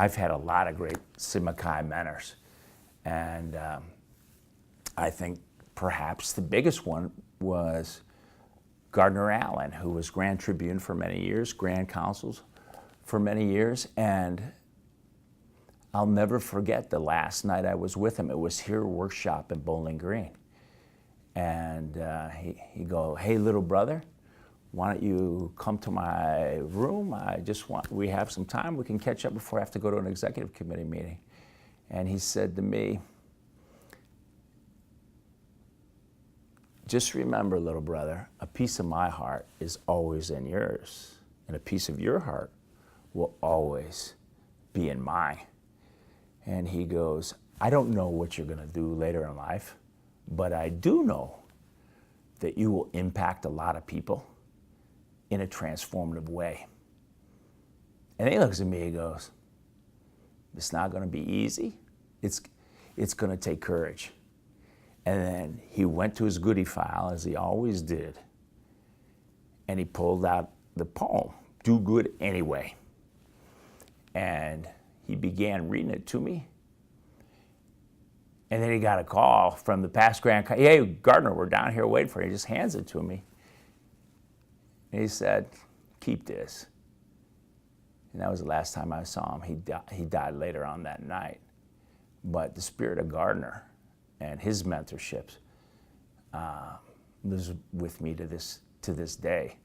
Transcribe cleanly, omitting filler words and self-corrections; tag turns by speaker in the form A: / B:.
A: I've had a lot of great Sigma Chi mentors, and I think perhaps the biggest one was Gardner Allen, who was Grand Tribune for many years, Grand Councils for many years, and I'll never forget the last night I was with him. It was here workshop in Bowling Green, and he go, "Hey, little brother, why don't you come to my room? We have some time. We can catch up before I have to go to an executive committee meeting." And he said to me, "Just remember, little brother, a piece of my heart is always in yours, and a piece of your heart will always be in mine." And he goes, "I don't know what you're gonna do later in life, but I do know that you will impact a lot of people in a transformative way." And he looks at me, he goes, "It's not gonna be easy. It's gonna take courage." And then he went to his goodie file, as he always did, and he pulled out the poem, "Do Good Anyway." And he began reading it to me. And then he got a call from the past Grand, "Hey, Gardner, we're down here waiting for you." He just hands it to me. And he said, "Keep this." And that was the last time I saw him. He died later on that night. But the spirit of Gardner and his mentorships lives with me to this day.